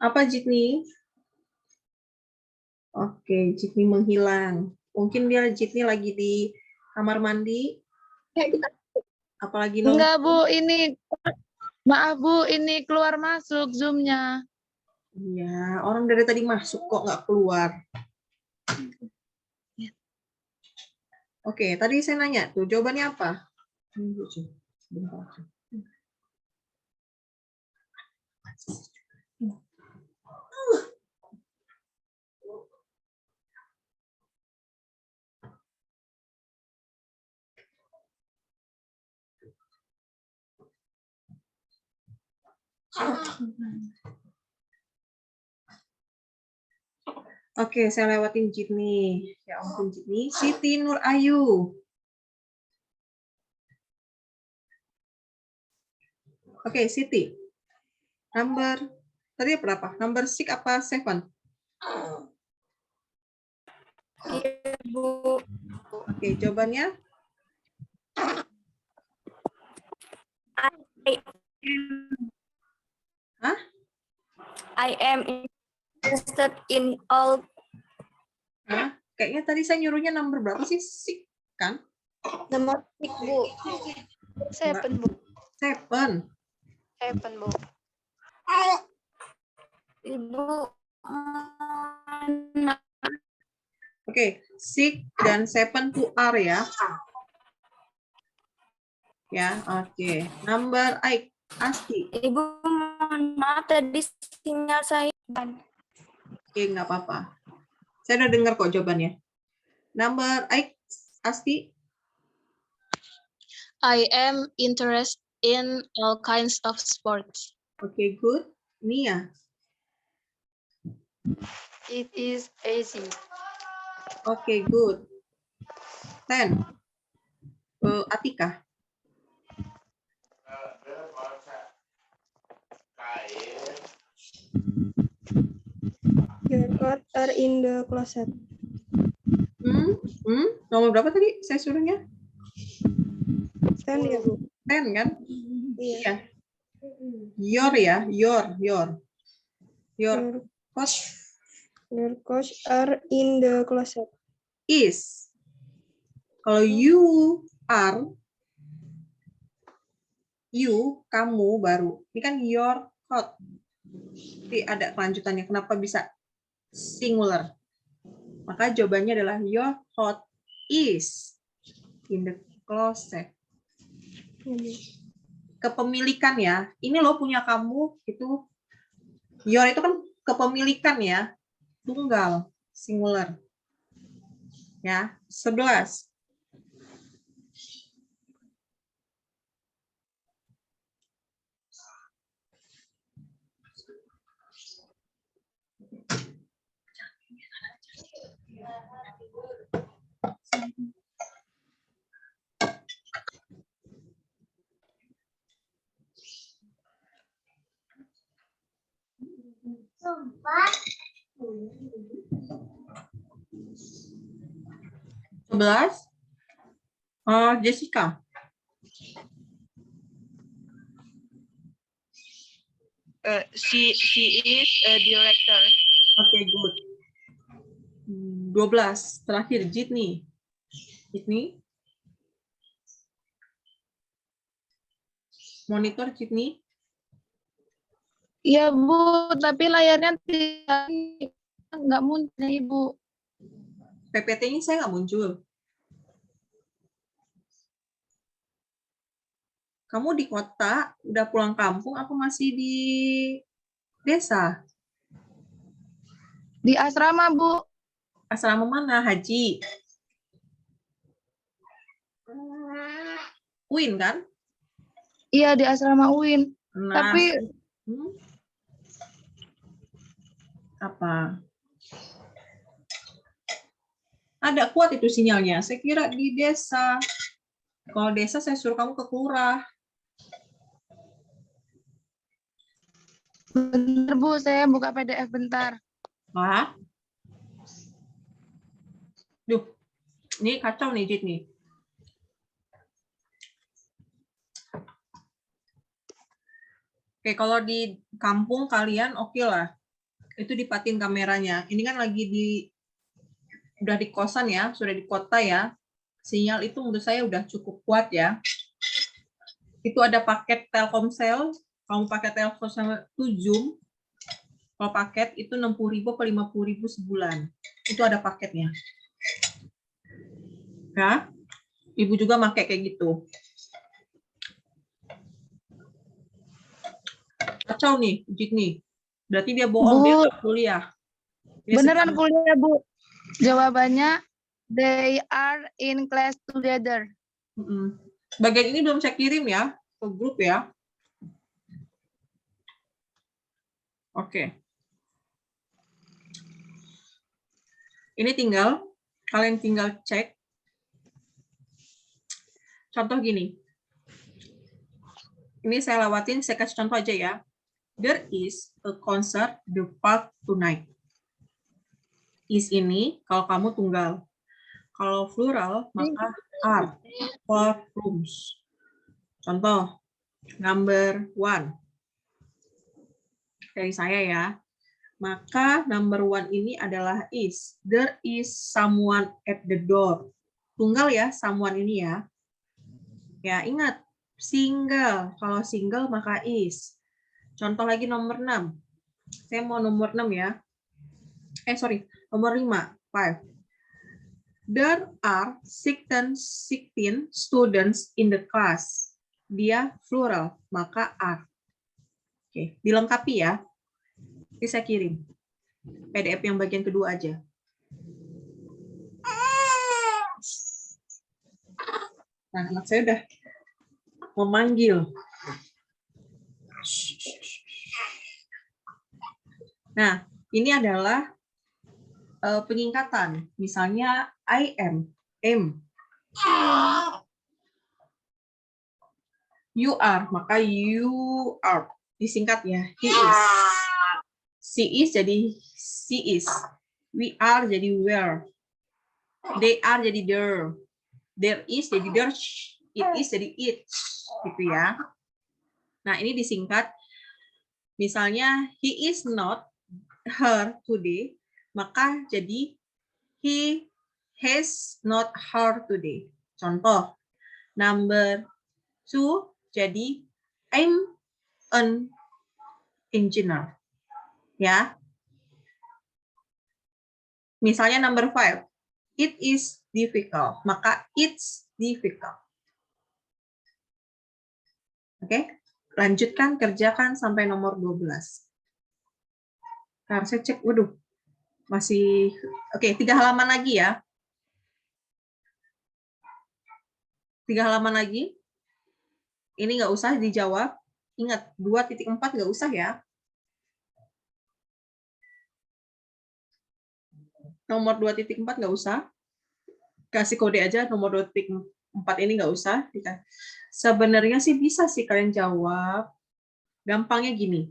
Apa Jitni? Oke, Jitni menghilang. Mungkin Jitni lagi di kamar mandi. Apalagi nongkrong. enggak Bu, ini Maaf Bu, ini keluar masuk Zoom-nya. Iya, orang dari tadi masuk kok nggak keluar. Oke, tadi saya nanya tuh, jawabannya apa? Bentar. Oke, saya lewatin Jitni. Ya ampun Jitni. Siti Nur Ayu. Oke, Siti. Tadi berapa? Number 6 apa 7? Iya, Bu. Oke, jawabannya? Hah? I am interested in all. Hah? Kayaknya tadi saya nyuruhnya number berapa sih? 6, kan? Nomor 6, Bu. 7, Bu. 7. 7, Bu. Ibu. Oke, 6 dan 7 to R ya. Ya, oke. Number 8, Asti. Ibu, mohon maaf tadi sinyal saya. Oke, nggak apa-apa. Saya udah dengar kok jawabannya. Number 8, Asti. I am interested in all kinds of sports. Oke, good. Nia. It is easy. Oke, good. 10. Atika. Your clothes are in the closet. Nomor berapa tadi saya suruhnya? 10 ya, Bu? 10 kan? Iya. Your ya, your. Your Coach Your clothes are in the closet. is. Kalau you are, you, kamu baru. Ini kan your coat. Jadi ada kelanjutannya. Kenapa bisa singular? Maka jawabannya adalah your coat is in the closet. Kepemilikan ya. Ini loh punya kamu, itu your itu kan kepemilikan ya. Tunggal, singular. Ya, 11. Jessica. She is a director. Oke, good. 12. Terakhir, Jitni. Jitni. Monitor, Jitni. Iya Bu, tapi layarnya nggak muncul Ibu. PPT-nya saya nggak muncul. Kamu di kota, udah pulang kampung, aku masih di desa. Di asrama Bu. Asrama mana, Haji? UIN kan? Iya di asrama UIN. Nah, Tapi apa? Ada kuat itu sinyalnya. Saya kira di desa. Kalau desa saya suruh kamu ke Kelurah. Bentar Bu, saya buka PDF bentar. Wah. Duh, ini kacau nih, Jit nih. Oke, kalau di kampung kalian oke lah. Itu dipatin kameranya. Ini kan lagi udah di kosan ya, sudah di kota ya. Sinyal itu menurut saya udah cukup kuat ya. Itu ada paket Telkomsel Kamu pakai telepon sama 7, kalau paket itu 60.000 atau 50.000 sebulan. Itu ada paketnya. Ya, ibu juga pakai kayak gitu. Kacau nih, Jik nih. Berarti dia bohong, dia Bu, nggak kuliah. Ini beneran sekarang. kuliah, Bu. Jawabannya, they are in class together. Bagian ini belum saya kirim ya, ke grup ya. Oke. Ini kalian tinggal cek. Contoh gini. Ini saya lewatin, saya kasih contoh aja ya. There is a concert the park tonight. Is ini kalau kamu tunggal. Kalau plural maka are. 4 rooms. Contoh number 1 dari saya ya. Maka number 1 ini adalah is. There is someone at the door. Tunggal ya, someone ini ya. Ya, ingat. Single. Kalau single maka is. Contoh lagi nomor 6. Saya mau nomor 6 ya. Nomor 5. 5. There are 16 students in the class. Dia plural, maka are. Oke, dilengkapi ya. Ini saya kirim. PDF yang bagian kedua aja. Nah, anak saya udah memanggil. Nah, ini adalah penyingkatan. Misalnya I am. You are, maka you are. Disingkat ya, he is. She is jadi she is. We are jadi were. They are jadi there. There is jadi there. It is jadi it. Gitu ya. Nah, ini disingkat. Misalnya, he is not her today, maka jadi he has not her today. Contoh, number 2 jadi I'm an engineer. Ya. Misalnya number 5, it is difficult, maka it's difficult. Oke, lanjutkan, kerjakan sampai nomor 12. Nah, saya cek, waduh, masih, oke, 3 halaman lagi ya. 3 halaman lagi. Ini nggak usah dijawab. Ingat, 2.4 nggak usah ya. Nomor 2.4 nggak usah. Kasih kode aja, nomor 2.4 ini nggak usah. Sebenarnya sih bisa sih kalian jawab. Gampangnya gini.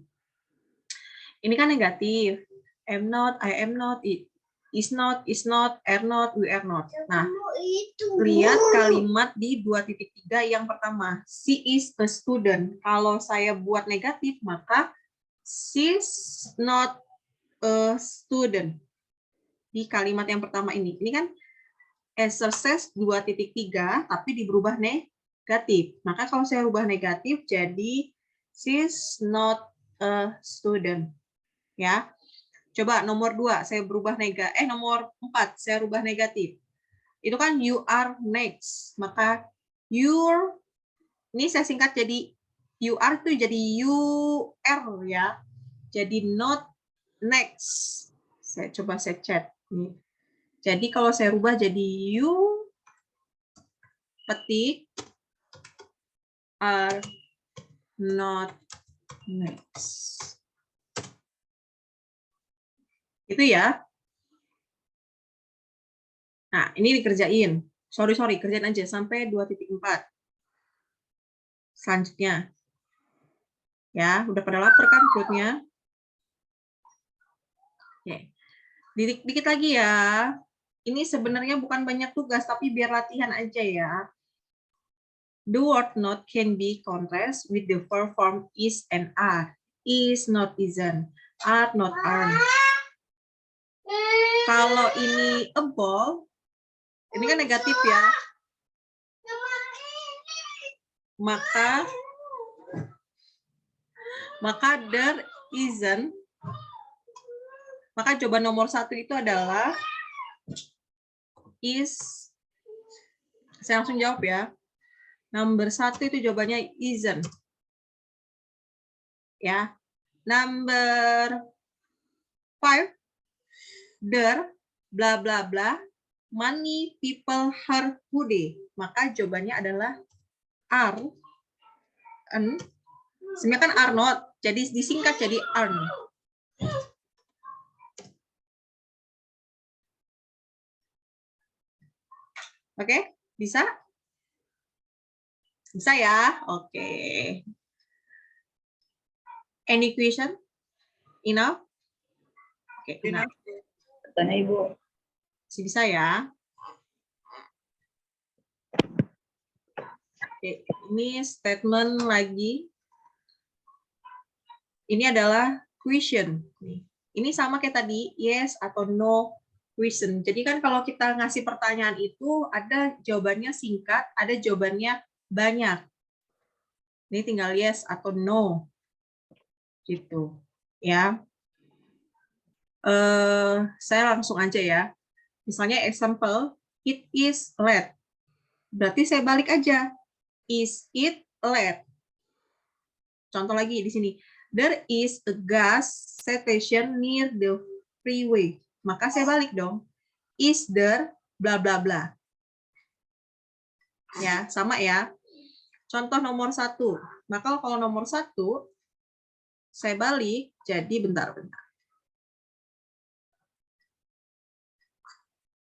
Ini kan negatif. Am not, I am not, it is not, are not, we are not. Nah, lihat kalimat di 2.3 yang pertama. She is a student. Kalau saya buat negatif, maka she's not a student. Di kalimat yang pertama ini. Ini kan exercise 2.3, tapi diberubah negatif. Maka kalau saya rubah negatif, jadi she's not a student. Ya. Coba nomor 2, saya berubah nomor 4, saya rubah negatif. Itu kan you are next. Maka ini saya singkat jadi you are itu jadi you are ya. Jadi not next. Saya chat. Jadi kalau saya rubah jadi you petik are not next. Itu ya. Nah, ini dikerjain. Sorry, kerjain aja sampai 2.4. Selanjutnya. Ya, udah pada lapar kan perutnya? Oke. Dikit lagi ya. Ini sebenarnya bukan banyak tugas, tapi biar latihan aja ya. The word not can be contrast with the verb form is and are. Is, not, isn't. Are, not, aren't. Kalau ini a ball, ini kan negatif ya. Maka Maka there isn't. Maka jawaban nomor 1 itu adalah is. Saya langsung jawab ya. Nomor 1 itu jawabannya isn't. Ya. Number 5, there bla bla bla many people her hoodie. Maka jawabannya adalah are. Sebenarnya kan are not, jadi disingkat jadi aren't. Oke, bisa? Bisa ya? Oke. Any question? Enough? Oke, enough. Tanya Ibu. Masih bisa ya? Oke, ini statement lagi. Ini adalah question. Ini sama kayak tadi, yes atau no question. Jadi kan kalau kita ngasih pertanyaan itu ada jawabannya singkat, ada jawabannya banyak. Ini tinggal yes atau no. Gitu. Ya. Saya langsung aja ya. Misalnya example, it is late. Berarti saya balik aja. Is it late? Contoh lagi di sini. There is a gas station near the freeway. Maka saya balik dong. Is there bla bla bla. Ya, sama ya. Contoh nomor 1. Maka kalau nomor 1 saya balik jadi bentar-bentar.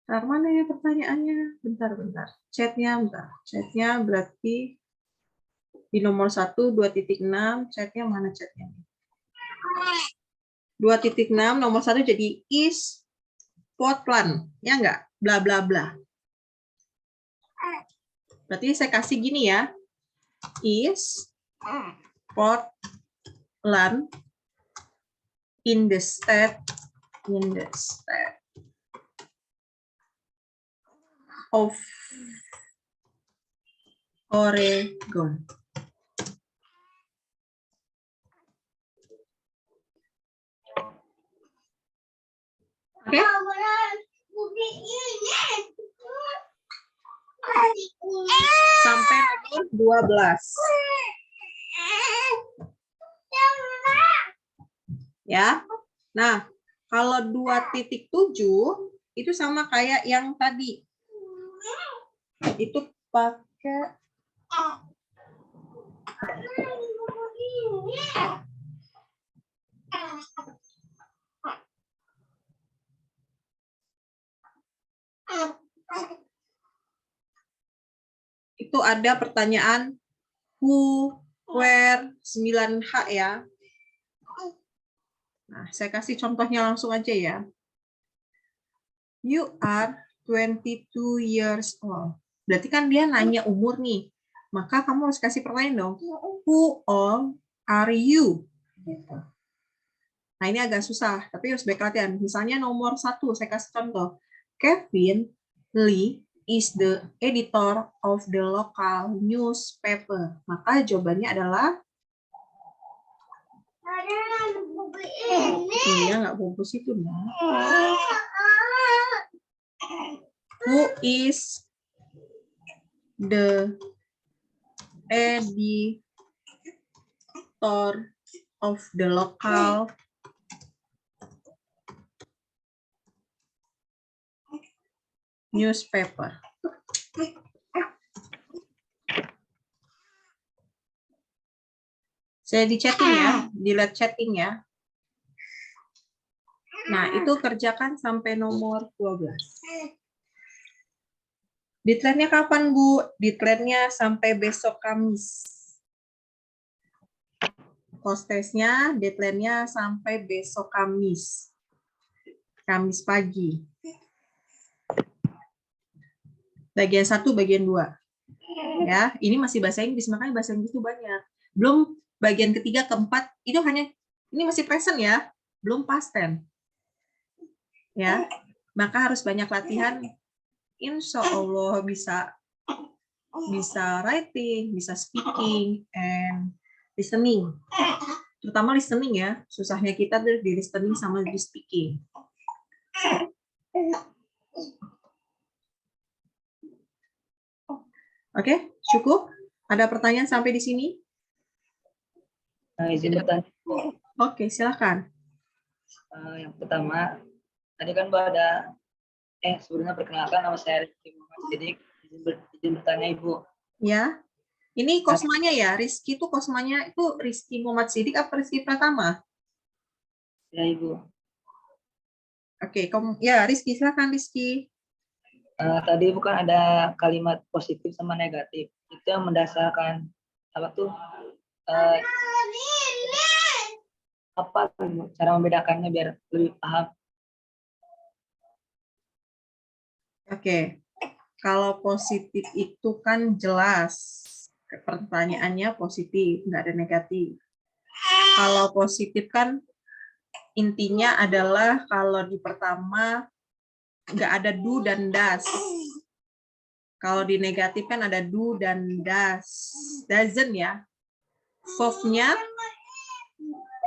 Mana ya pertanyaannya? Bentar-bentar. Chatnya bentar. Chatnya berarti di nomor 1, 2.6, chatnya mana chatnya? 2.6, nomor 1 jadi is Portland. Ya enggak? Bla bla bla. Berarti saya kasih gini ya. Is Portland in the state of Oregon. Oke? Sampai nomor 12. Ya. Nah, kalau 2.7 itu sama kayak yang tadi. Itu pakai itu ada pertanyaan who, where, 9H ya. Nah, saya kasih contohnya langsung aja ya. You are 22 years old. Berarti kan dia nanya umur nih. Maka kamu harus kasih pertanyaan dong. Who old are you? Gitu. Nah, ini agak susah, tapi harus baik latihan. Misalnya nomor 1, saya kasih contoh. Kevin Lee is the editor of the local newspaper. Maka jawabannya adalah iya, nggak fokus itu, nah. Who is the editor of the local newspaper? Saya di chatting ya, di lihat chatting ya. Nah, itu kerjakan sampai nomor 12. Deadline-nya kapan, Bu? Deadline-nya sampai besok Kamis. Post test-nya, deadline-nya sampai besok Kamis. Kamis pagi. Bagian 1, bagian 2. Ya, ini masih bahasa Inggris, makanya bahasa Inggris itu banyak. Belum bagian ketiga, keempat, itu hanya, ini masih present ya, belum past tense. Ya, maka harus banyak latihan. Insya Allah bisa writing, bisa speaking, and listening. Terutama listening ya. Susahnya kita tuh di listening sama di speaking. Oke, cukup? Ada pertanyaan sampai di sini? Izin bertanya. Oke, silakan. Yang pertama, tadi kan Bu ada, sebelumnya perkenalkan nama saya Rizky Muhammad Sidik. Izin bertanya Ibu. Ya. Ini kosmanya ya, Rizky itu kosmanya itu Rizky Muhammad Sidik apa Rizky Pratama? Ya Ibu. Oke, ya Rizky, silakan Rizky. Tadi bukan ada kalimat positif sama negatif. Itu yang mendasarkan apa tuh? Apa cara membedakannya biar lebih paham? Oke, kalau positif itu kan jelas. Pertanyaannya positif, nggak ada negatif. Kalau positif kan intinya adalah kalau di pertama nggak ada do dan das. Kalau di negatif kan ada do dan das. Doesn't ya. Verb-nya,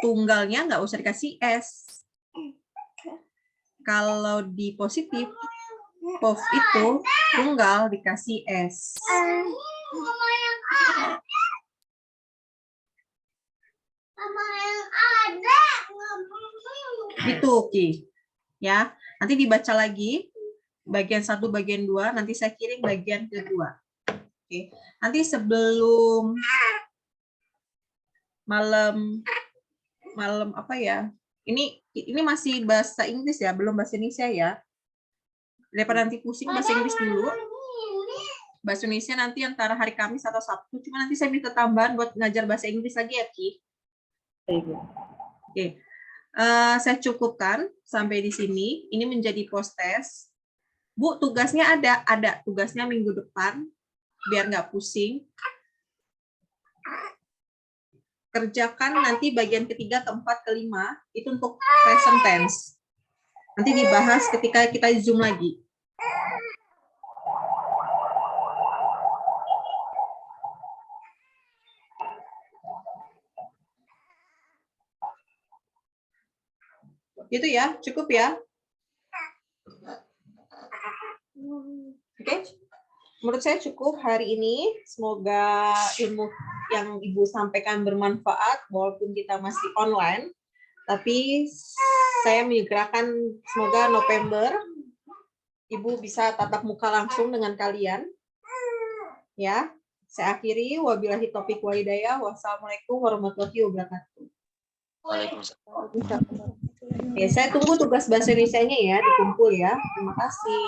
tunggalnya nggak usah dikasih S. Kalau di positif, verb itu tunggal dikasih S. Itu Ki. Ya, nanti dibaca lagi bagian 1, bagian 2, nanti saya kirim bagian kedua. Oke. Nanti sebelum malam apa ya? Ini masih bahasa Inggris ya, belum bahasa Indonesia ya. Daripada nanti pusing bahasa Inggris dulu. Bahasa Indonesia nanti antara hari Kamis atau Sabtu, cuma nanti saya minta tambahan buat ngajar bahasa Inggris lagi ya, Ki. Oke. Saya cukupkan sampai di sini. Ini menjadi post test. Bu, tugasnya ada tugasnya minggu depan, biar nggak pusing. Kerjakan nanti bagian ketiga, keempat, kelima, itu untuk present tense. Nanti dibahas ketika kita Zoom lagi. Gitu ya, cukup ya. Oke, menurut saya cukup hari ini. Semoga ilmu yang Ibu sampaikan bermanfaat, walaupun kita masih online. Tapi saya menyegerakan semoga November Ibu bisa tatap muka langsung dengan kalian. Ya, saya akhiri. Wabillahi taufiq wal hidayah. Wassalamualaikum warahmatullahi wabarakatuh. Waalaikumsalam. Ya, saya tunggu tugas bahasa Indonesianya ya, dikumpul ya. Terima kasih.